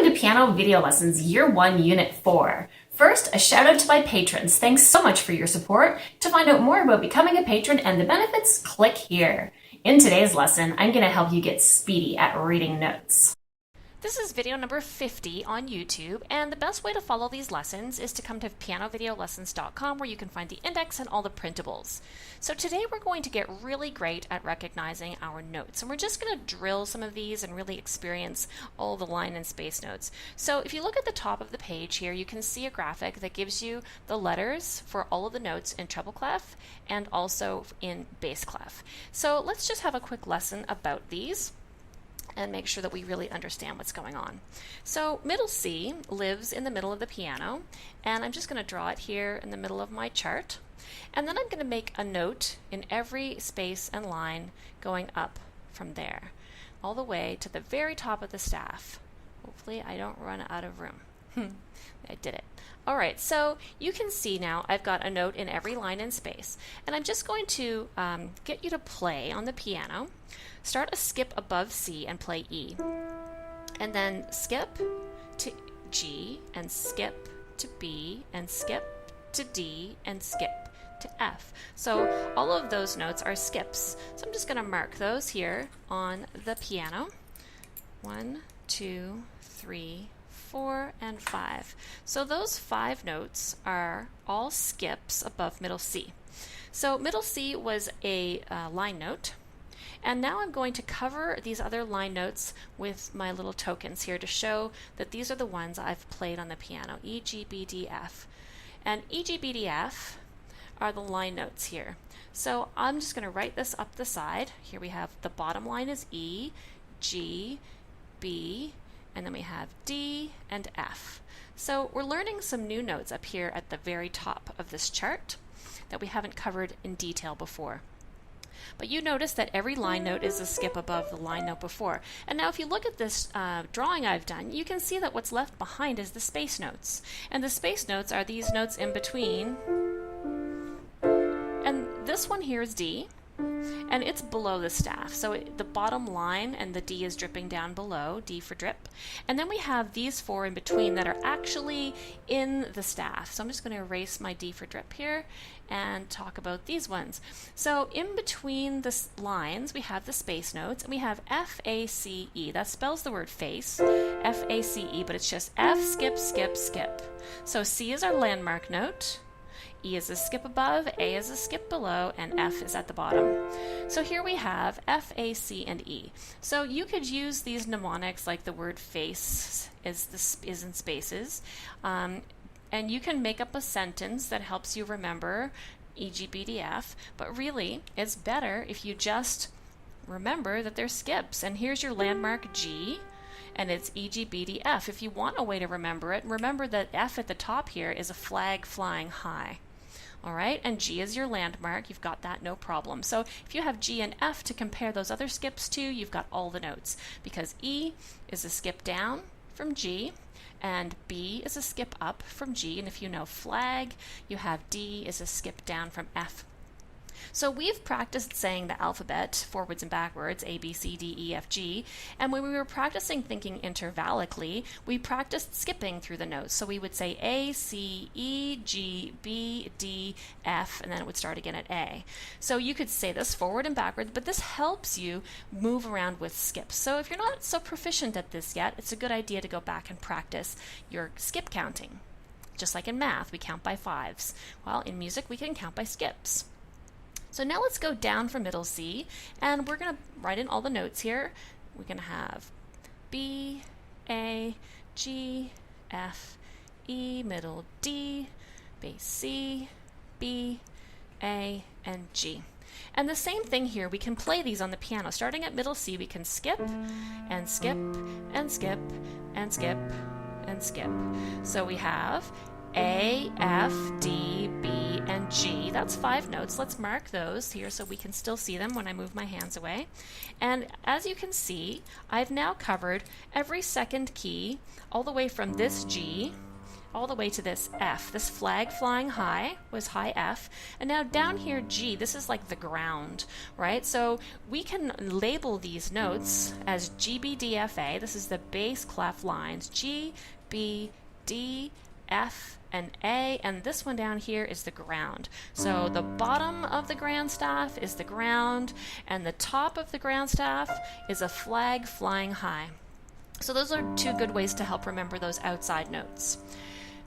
to Piano Video Lessons Year 1, Unit 4. First, a shout out to my patrons. Thanks so much for your support. To find out more about becoming a patron and the benefits, click here. In today's lesson, I'm going to help you get speedy at reading notes. This is video number 50 on YouTube, and the best way to follow these lessons is to come to pianovideolessons.com where you can find the index and all the printables. So today we're going to get really great at recognizing our notes, and we're just going to drill some of these and really experience all the line and space notes. So if you look at the top of the page here, you can see a graphic that gives you the letters for all of the notes in treble clef and also in bass clef. So let's just have a quick lesson about these and make sure that we really understand what's going on. So middle C lives in the middle of the piano, and I'm just going to draw it here in the middle of my chart. And then I'm going to make a note in every space and line going up from there, all the way to the very top of the staff. Hopefully I don't run out of room. I did it. All right, so you can see now I've got a note in every line and space, and I'm just going to get you to play on the piano. Start a skip above C and play E, and then skip to G and skip to B and skip to D and skip to F. So all of those notes are skips. So I'm just going to mark those here on the piano. 1, 2, 3, 4, and 5. So those 5 notes are all skips above middle C. So middle C was a line note, and now I'm going to cover these other line notes with my little tokens here to show that these are the ones I've played on the piano, E, G, B, D, F. And E, G, B, D, F are the line notes here. So I'm just going to write this up the side. Here we have the bottom line is E, G, B, and then we have D and F. So we're learning some new notes up here at the very top of this chart that we haven't covered in detail before. But you notice that every line note is a skip above the line note before. And now if you look at this drawing I've done, you can see that what's left behind is the space notes. And the space notes are these notes in between. And this one here is D, and it's below the staff. So the bottom line and the D is dripping down below, D for drip. And then we have these 4 in between that are actually in the staff. So I'm just going to erase my D for drip here and talk about these ones. So in between the lines, we have the space notes, and we have F, A, C, E. That spells the word face, F, A, C, E, but it's just F, skip, skip, skip. So C is our landmark note. E is a skip above, A is a skip below, and F is at the bottom. So here we have F, A, C, and E. So you could use these mnemonics like the word face is in spaces, and you can make up a sentence that helps you remember E, G, B, D, F, but really it's better if you just remember that they're skips. And here's your landmark G, and it's E, G, B, D, F. If you want a way to remember it, remember that F at the top here is a flag flying high. All right, and G is your landmark. You've got that, no problem. So if you have G and F to compare those other skips to, you've got all the notes, because E is a skip down from G, and B is a skip up from G, and if you know flag, you have D is a skip down from F. So we've practiced saying the alphabet forwards and backwards, A, B, C, D, E, F, G, and when we were practicing thinking intervallically, we practiced skipping through the notes. So we would say A, C, E, G, B, D, F, and then it would start again at A. So you could say this forward and backwards, but this helps you move around with skips. So if you're not so proficient at this yet, it's a good idea to go back and practice your skip counting. Just like in math, we count by 5s. Well, in music, we can count by skips. So now let's go down from middle C, and we're going to write in all the notes here. We're going to have B, A, G, F, E, middle D, bass C, B, A, and G. And the same thing here, we can play these on the piano. Starting at middle C, we can skip, and skip, and skip, and skip, and skip. So we have A, F, D, B, and G. That's 5 notes. Let's mark those here so we can still see them when I move my hands away. And as you can see, I've now covered every second key all the way from this G all the way to this F. This flag flying high was high F. And now down here, G, this is like the ground, right? So we can label these notes as G, B, D, F, A. This is the bass clef lines, G, B, D, F, and A, and this one down here is the ground. So the bottom of the grand staff is the ground, and the top of the grand staff is a flag flying high. So those are two good ways to help remember those outside notes.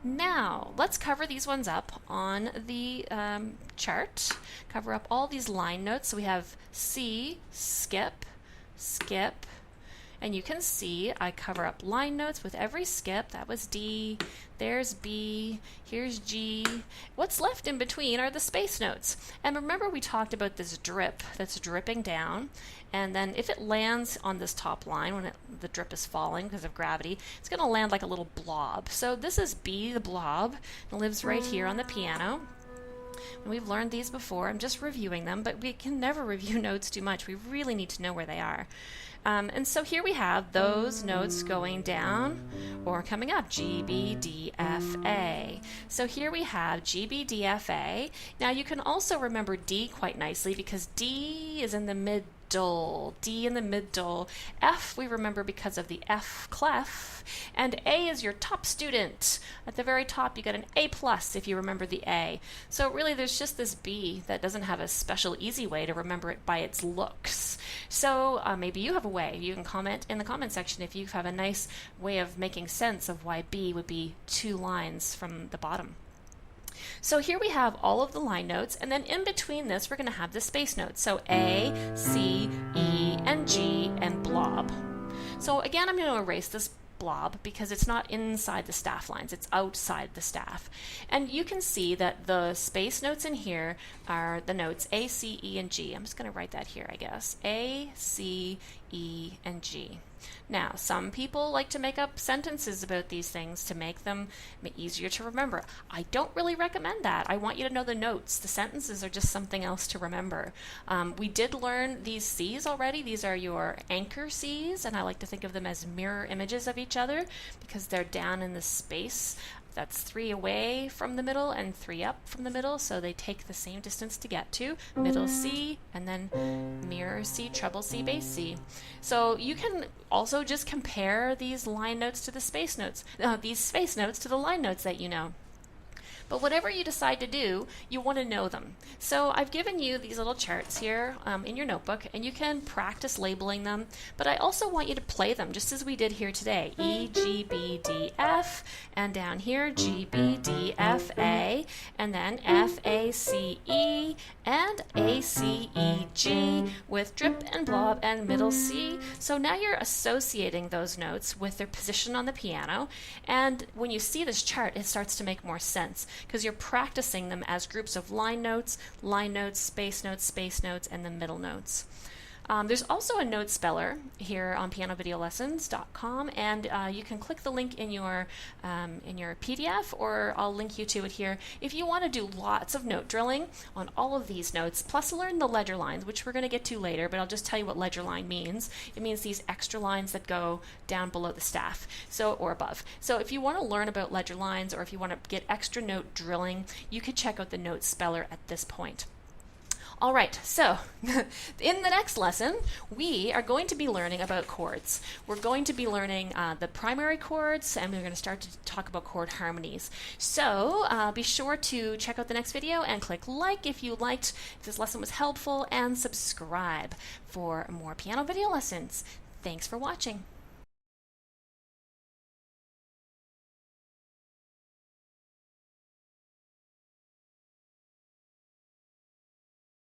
Now, let's cover these ones up on the chart. Cover up all these line notes. So we have C, skip, skip, and you can see I cover up line notes with every skip. That was D, there's B, here's G. What's left in between are the space notes. And remember we talked about this drip that's dripping down, and then if it lands on this top line when the drip is falling because of gravity, it's going to land like a little blob. So this is B, the blob. It lives right here on the piano. And we've learned these before. I'm just reviewing them, but we can never review notes too much. We really need to know where they are. And so here we have those notes going down or coming up, G, B, D, F, A. So here we have G, B, D, F, A. Now you can also remember D quite nicely because D is in the middle. D in the middle. F we remember because of the F clef, and A is your top student. At the very top you get an A plus if you remember the A. So really there's just this B that doesn't have a special easy way to remember it by its looks. So maybe you have a way. You can comment in the comment section if you have a nice way of making sense of why B would be 2 lines from the bottom. So here we have all of the line notes, and then in between this we're going to have the space notes. So A, C, E, and G, and Blob. So again, I'm going to erase this blob because it's not inside the staff lines, it's outside the staff. And you can see that the space notes in here are the notes A, C, E, and G. I'm just going to write that here, I guess. A, C, E, and G. Now, some people like to make up sentences about these things to make them easier to remember. I don't really recommend that. I want you to know the notes. The sentences are just something else to remember. We did learn these C's already. These are your anchor C's, and I like to think of them as mirror images of each other because they're down in the space. That's 3 away from the middle and 3 up from the middle, so they take the same distance to get to. Middle C, and then mirror C, treble C, bass C. So you can also just compare these line notes to the space notes, these space notes to the line notes that you know. But whatever you decide to do, you want to know them. So I've given you these little charts here in your notebook, and you can practice labeling them, but I also want you to play them just as we did here today. E, G, B, D, F, and down here G, B, D, F, A, and then F, A, C, E, and A, C, E, G with drip and blob and middle C. So now you're associating those notes with their position on the piano, and when you see this chart, it starts to make more sense, because you're practicing them as groups of line notes, space notes, and the middle notes. There's also a note speller here on pianovideolessons.com, and you can click the link in your PDF, or I'll link you to it here if you want to do lots of note drilling on all of these notes, plus learn the ledger lines, which we're going to get to later, but I'll just tell you what ledger line means. It means these extra lines that go down below the staff, or above. So if you want to learn about ledger lines, or if you want to get extra note drilling, you could check out the note speller at this point. All right, so in the next lesson, we are going to be learning about chords. We're going to be learning the primary chords, and we're going to start to talk about chord harmonies. So be sure to check out the next video and click like if you liked, if this lesson was helpful, and subscribe for more piano video lessons. Thanks for watching.